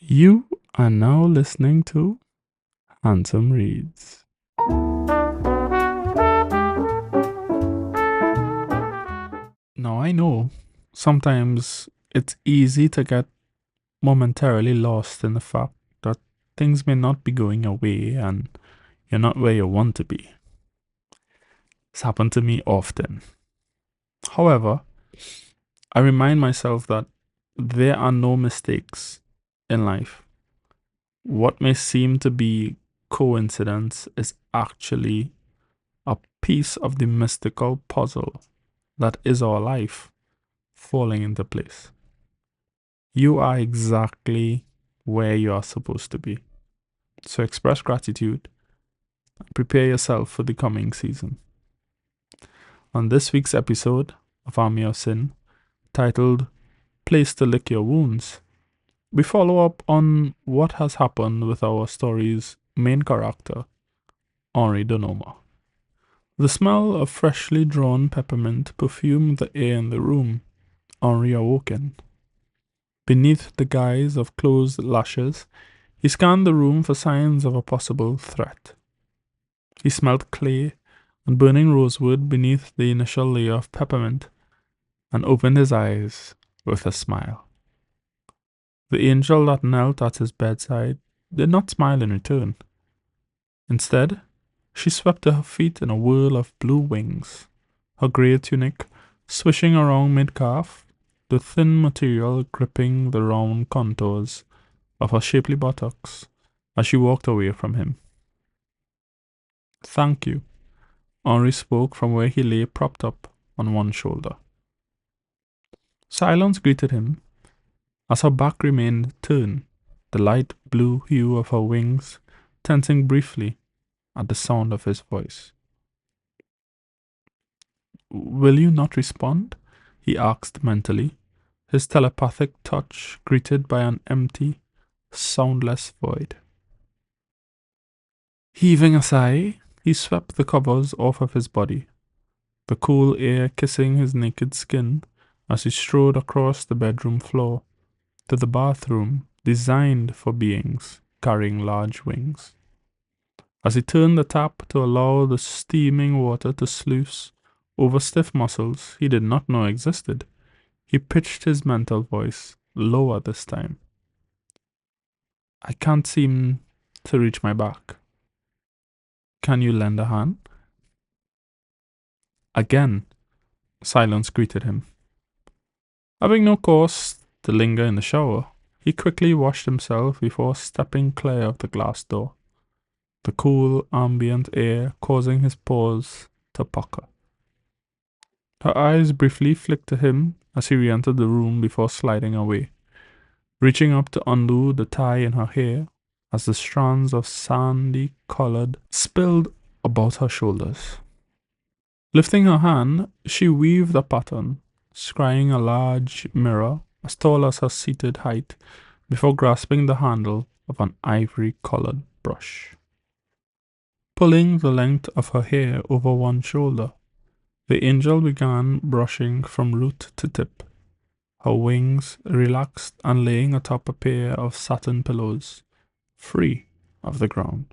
You are now listening to Handsome Reads. Now, I know sometimes it's easy to get momentarily lost in the fact that things may not be going your way and you're not where you want to be. It's happened to me often. However, I remind myself that there are no mistakes in life. What may seem to be coincidence is actually a piece of the mystical puzzle that is our life falling into place. You are exactly where you are supposed to be. So express gratitude and prepare yourself for the coming season. On this week's episode of Army of Sin, titled Place to Lick Your Wounds, we follow up on what has happened with our story's main character, Henri Denoma. The smell of freshly drawn peppermint perfumed the air in the room. Henri awoken. Beneath the guise of closed lashes, he scanned the room for signs of a possible threat. He smelt clay and burning rosewood beneath the initial layer of peppermint and opened his eyes with a smile. The angel that knelt at his bedside did not smile in return. Instead, she swept to her feet in a whirl of blue wings, her grey tunic swishing around mid-calf, the thin material gripping the round contours of her shapely buttocks as she walked away from him. "Thank you," Henri spoke from where he lay propped up on one shoulder. Silence greeted him as her back remained turned, the light blue hue of her wings tensing briefly at the sound of his voice. "Will you not respond?" he asked mentally, his telepathic touch greeted by an empty, soundless void. Heaving a sigh, he swept the covers off of his body, the cool air kissing his naked skin as he strode across the bedroom floor to the bathroom designed for beings carrying large wings. As he turned the tap to allow the steaming water to sluice over stiff muscles he did not know existed, he pitched his mental voice lower this time. "I can't seem to reach my back. Can you lend a hand?" Again, silence greeted him. Having no cause to linger in the shower, he quickly washed himself before stepping clear of the glass door, the cool ambient air causing his pores to pucker. Her eyes briefly flicked to him as he re-entered the room before sliding away, reaching up to undo the tie in her hair as the strands of sandy-colored spilled about her shoulders. Lifting her hand, she weaved a pattern, scrying a large mirror as tall as her seated height before grasping the handle of an ivory-colored brush. Pulling the length of her hair over one shoulder, the angel began brushing from root to tip, her wings relaxed and laying atop a pair of satin pillows, free of the ground.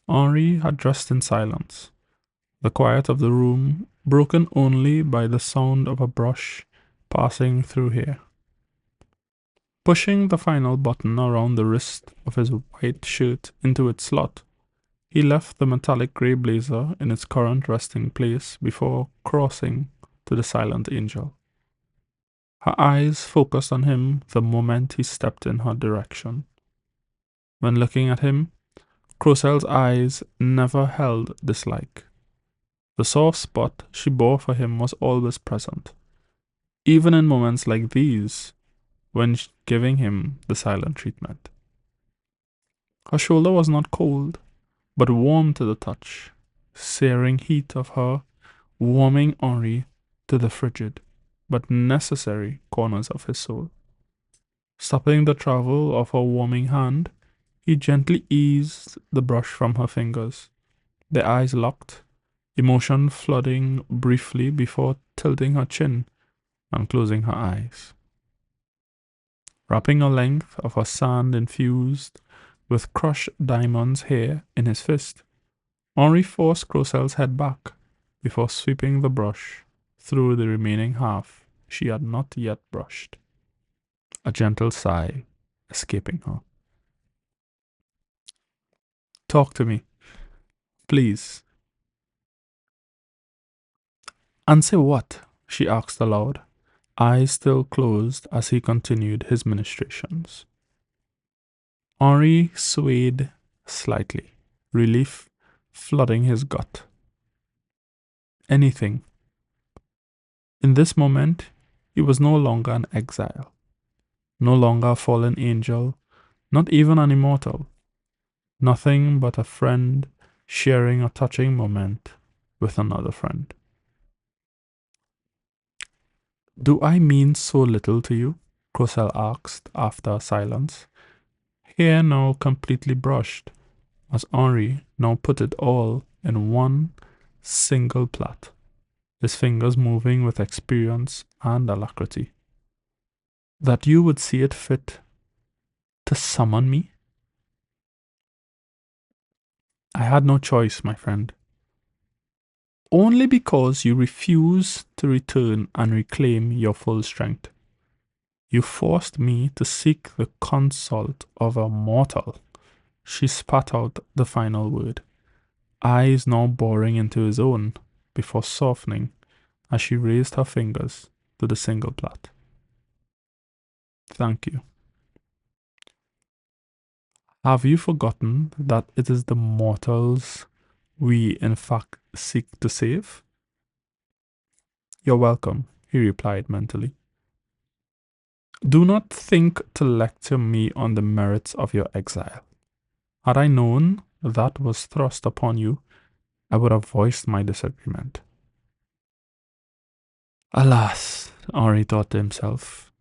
Henri had dressed in silence, the quiet of the room broken only by the sound of a brush passing through hair. Pushing the final button around the wrist of his white shirt into its slot, he left the metallic grey blazer in its current resting place before crossing to the silent angel. Her eyes focused on him the moment he stepped in her direction. When looking at him, Crocell's eyes never held dislike. The soft spot she bore for him was always present, even in moments like these, when giving him the silent treatment. Her shoulder was not cold, but warm to the touch, searing heat of her warming Henri to the frigid but necessary corners of his soul. Stopping the travel of her warming hand, he gently eased the brush from her fingers. Their eyes locked, emotion flooding briefly before tilting her chin and closing her eyes. wrapping a length of her sand infused with crushed diamonds hair in his fist. Henri forced 𝐸𝐻𝐿's head back before sweeping the brush through the remaining half she had not yet brushed, a gentle sigh escaping her. Talk to me, please. Answer what? She asked aloud, eyes still closed as he continued his ministrations. Henri swayed slightly, relief flooding his gut. Anything. In this moment, he was no longer an exile, no longer a fallen angel, not even an immortal. Nothing but a friend sharing a touching moment with another friend. Do I mean so little to you? 𝐸𝐻𝐿 asked after a silence, hair now completely brushed, as Henri now put it all in one single plait, his fingers moving with experience and alacrity. That you would see it fit to summon me? I had no choice, my friend. Only because you refuse to return and reclaim your full strength. You forced me to seek the consult of a mortal. She spat out the final word, eyes now boring into his own, before softening as she raised her fingers to the single plait. Thank you. Have you forgotten that it is the mortals we in fact seek to save? You're welcome, he replied mentally. Do not think to lecture me on the merits of your exile. Had I known that was thrust upon you, I would have voiced my disagreement. Alas, Henri thought to himself,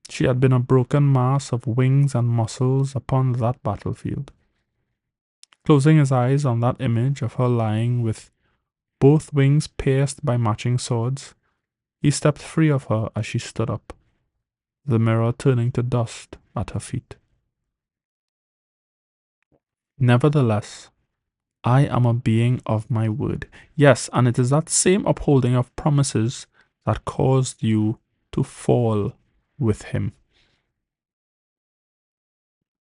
she had been a broken mass of wings and muscles upon that battlefield. Closing his eyes on that image of her lying with both wings pierced by matching swords, he stepped free of her as she stood up, the mirror turning to dust at her feet. Nevertheless, I am a being of my word. Yes, and it is that same upholding of promises that caused you to fall with him.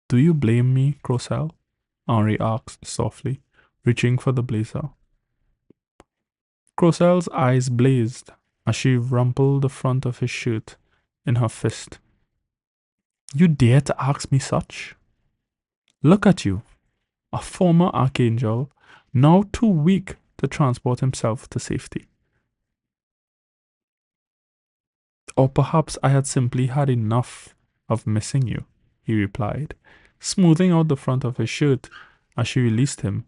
Do you blame me, 𝐸𝐻𝐿? Henri asked softly, reaching for the blazer. 𝐸𝐻𝐿's eyes blazed as she rumpled the front of his shirt in her fist. You dare to ask me such? Look at you, a former archangel, now too weak to transport himself to safety. Or perhaps I had simply had enough of missing you, he replied, smoothing out the front of his shirt as she released him,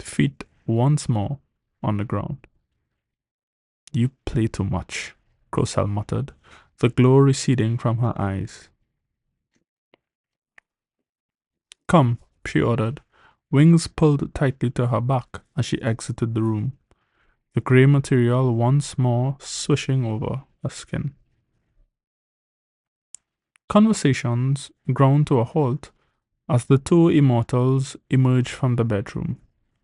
feet once more on the ground. You play too much, 𝐸𝐻𝐿 muttered, the glow receding from her eyes. Come, she ordered, wings pulled tightly to her back as she exited the room, the grey material once more swishing over her skin. Conversations ground to a halt as the two immortals emerged from the bedroom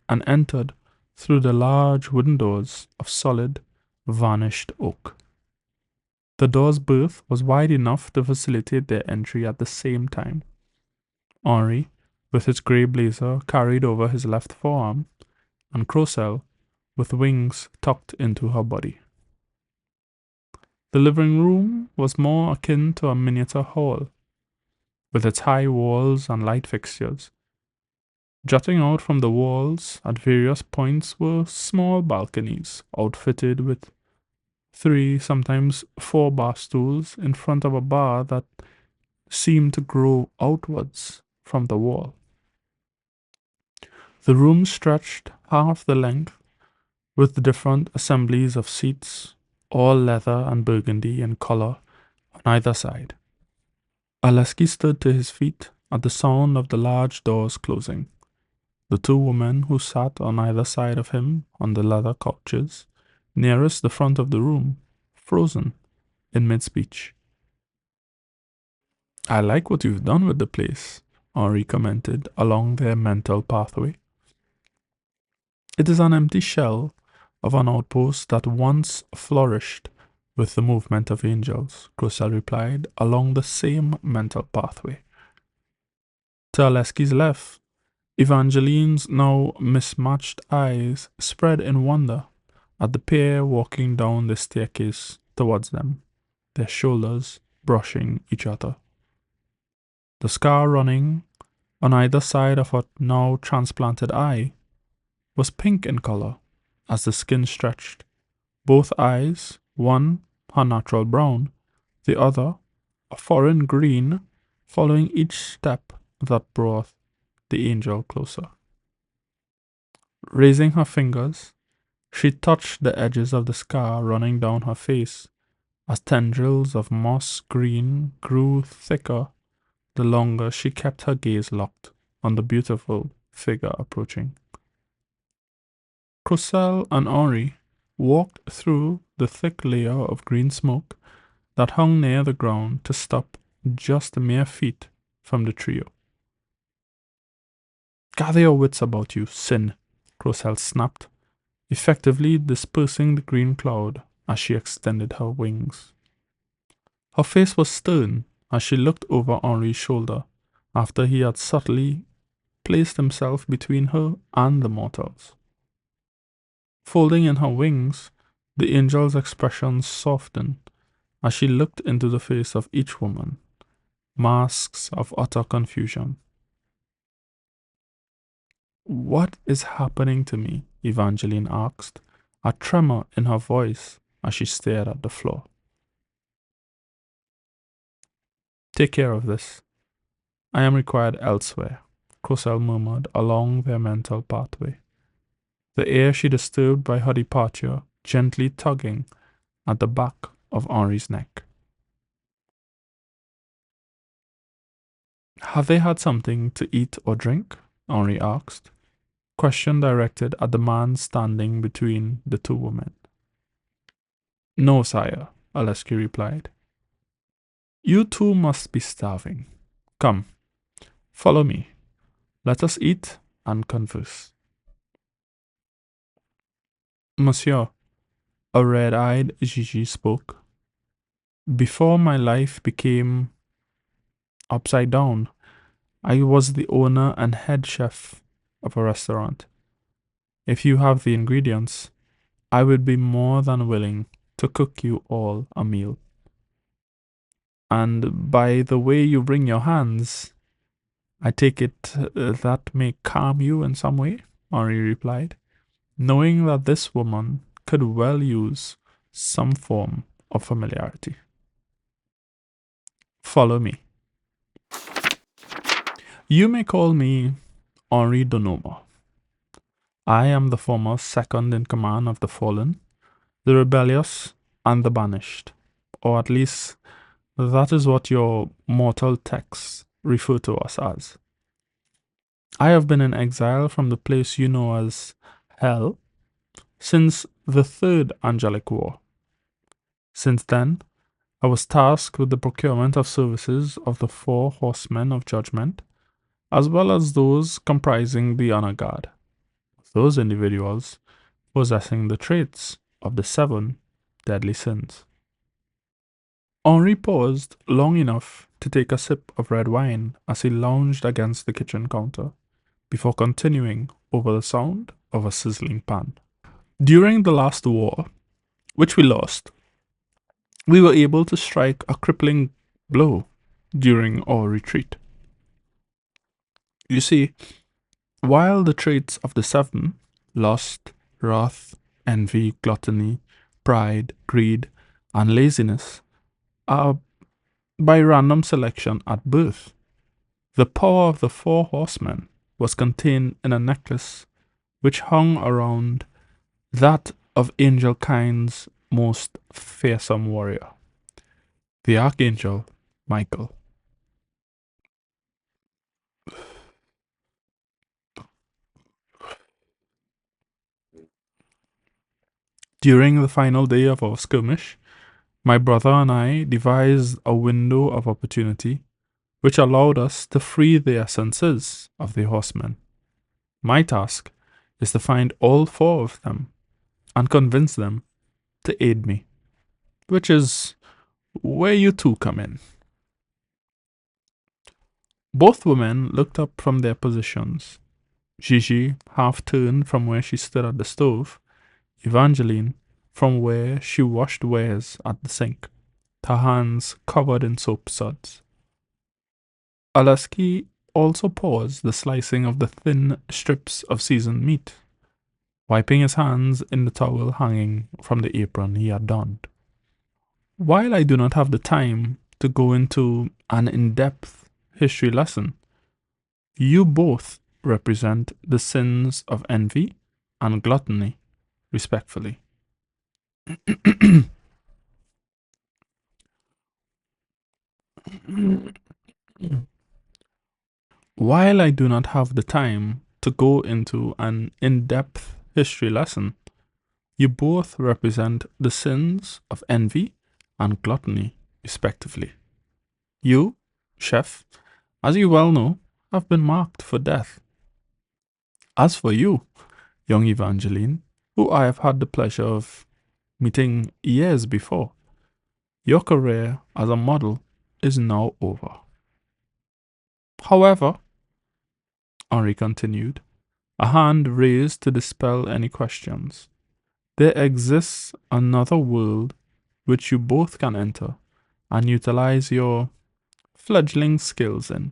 and entered through the large wooden doors of solid, varnished oak. The door's berth was wide enough to facilitate their entry at the same time. Henri, with his grey blazer carried over his left forearm, and 𝐸𝐻𝐿, with wings tucked into her body. The living room was more akin to a miniature hall, with its high walls and light fixtures. Jutting out from the walls at various points were small balconies, outfitted with 3, sometimes 4 bar stools in front of a bar that seemed to grow outwards from the wall. The room stretched half the length, with the different assemblies of seats, all leather and burgundy in colour, on either side. 𝐵𝐿 stood to his feet at the sound of the large doors closing. The 2 women who sat on either side of him on the leather couches, nearest the front of the room, frozen in mid-speech. I like what you've done with the place, Henri commented along their mental pathway. It is an empty shell of an outpost that once flourished with the movement of angels, 𝐂𝐎_𝐲 replied along the same mental pathway. To Aleski's left, Evangeline's now mismatched eyes spread in wonder at the pair walking down the staircase towards them, their shoulders brushing each other. The scar running on either side of her now transplanted eye was pink in color as the skin stretched. Both eyes, one her natural brown, the other a foreign green, following each step that brought the angel closer. Raising her fingers, she touched the edges of the scar running down her face as tendrils of moss green grew thicker the longer she kept her gaze locked on the beautiful figure approaching. 𝐂𝐎_𝐲 and Henri walked through the thick layer of green smoke that hung near the ground to stop just a mere feet from the trio. Gather your wits about you, Sin, 𝐂𝐎_𝐲 snapped, effectively dispersing the green cloud as she extended her wings. Her face was stern as she looked over Henri's shoulder after he had subtly placed himself between her and the mortals. Folding in her wings, the angel's expression softened as she looked into the face of each woman, masks of utter confusion. What is happening to me? Evangeline asked, a tremor in her voice as she stared at the floor. Take care of this. I am required elsewhere, 𝐂𝐎_𝐲 murmured along their mental pathway, the air she disturbed by her departure gently tugging at the back of Henri's neck. Have they had something to eat or drink? Henri asked, question directed at the man standing between the two women. No, sire, 𝐵𝐿𝐿𝐿 replied. You two must be starving. Come, follow me. Let us eat and converse. Monsieur, a red-eyed 𝐔𝐔 spoke. Before my life became upside down, I was the owner and head chef of a restaurant. If you have the ingredients, I would be more than willing to cook you all a meal. And by the way you bring your hands, I take it that may calm you in some way, Henri replied, knowing that this woman could well use some form of familiarity. Follow me. You may call me Henri de Noma. I am the former second in command of the fallen, the rebellious, and the banished, or at least that is what your mortal texts refer to us as. I have been in exile from the place you know as Hell since the Third Angelic War. Since then, I was tasked with the procurement of services of the 4 horsemen of judgment, as well as those comprising the honor guard, those individuals possessing the traits of the 7 deadly sins. Henri paused long enough to take a sip of red wine as he lounged against the kitchen counter, before continuing over the sound of a sizzling pan. During the last war, which we lost, we were able to strike a crippling blow during our retreat. You see, while the traits of the 7, lust, wrath, envy, gluttony, pride, greed, and laziness, are by random selection at birth, the power of the 4 horsemen was contained in a necklace which hung around that of angel kind's most fearsome warrior, the Archangel Michael. During the final day of our skirmish, my brother and I devised a window of opportunity which allowed us to free the essences of the horsemen. My task is to find all 4 of them and convince them to aid me, which is where you two come in. Both women looked up from their positions. Gigi half turned from where she stood at the stove, Evangeline from where she washed wares at the sink, her hands covered in soap suds. 𝐷𝐿𝐴 also paused the slicing of the thin strips of seasoned meat, wiping his hands in the towel hanging from the apron he had donned. While I do not have the time to go into an in-depth history lesson, you both represent the sins of envy and gluttony, respectfully. While I do not have the time to go into an in-depth history lesson, you both represent the sins of envy and gluttony, respectively. You, chef, as you well know, have been marked for death. As for you, young Evangeline, who I have had the pleasure of meeting years before, your career as a model is now over. However, Henri continued, a hand raised to dispel any questions, there exists another world which you both can enter and utilize your fledgling skills in.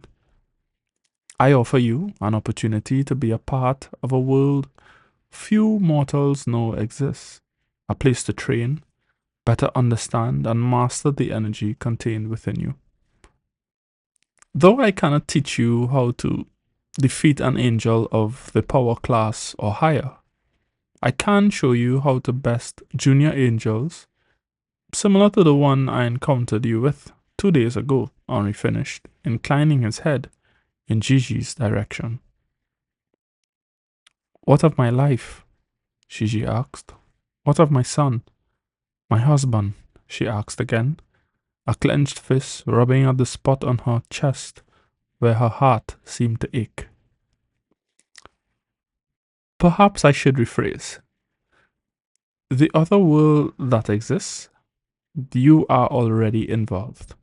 I offer you an opportunity to be a part of a world few mortals know exists, a place to train, better understand and master the energy contained within you. Though I cannot teach you how to defeat an angel of the power class or higher, I can show you how to best junior angels, similar to the one I encountered you with 2 days ago, Henri finished, inclining his head in Gigi's direction. What of my life? Gigi asked. What of my son? My husband? She asked again, a clenched fist rubbing at the spot on her chest where her heart seemed to ache. Perhaps I should rephrase. The other world that exists, you are already involved.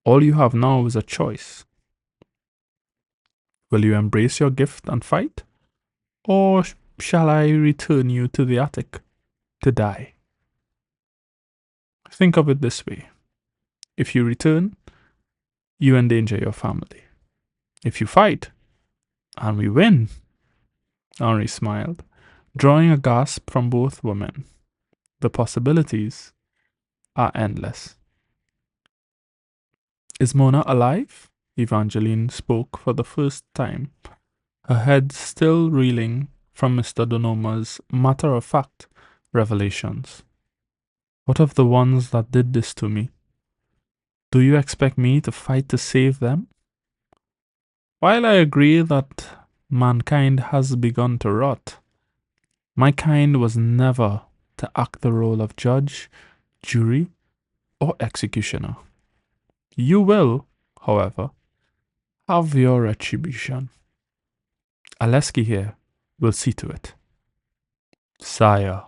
All you have now is a choice. Will you embrace your gift and fight? Or shall I return you to the attic to die? Think of it this way. If you return, you endanger your family. If you fight, and we win, Henri smiled, drawing a gasp from both women. The possibilities are endless. Is Mona alive? Evangeline spoke for the first time, her head still reeling from Mr. Donoma's matter-of-fact revelations. What of the ones that did this to me? Do you expect me to fight to save them? While I agree that mankind has begun to rot, my kind was never to act the role of judge, jury, or executioner. You will, however, have your retribution. 𝐷𝐿𝐴 here will see to it. Sire,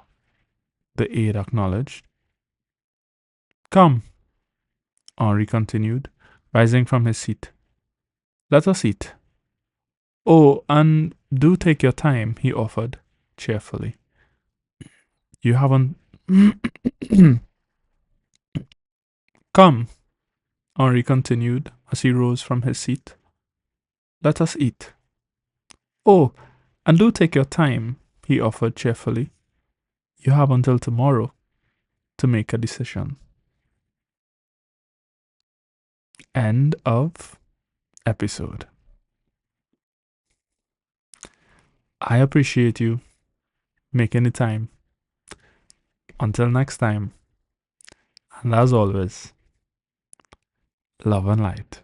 the aide acknowledged. Come, Henri continued, rising from his seat. Let us eat. Oh, and do take your time, he offered, cheerfully. You haven't... Come, Henri continued as he rose from his seat. Let us eat. Oh, and do take your time, he offered cheerfully. You have until tomorrow to make a decision. End of episode. I appreciate you making the time. Until next time, and as always, love and light.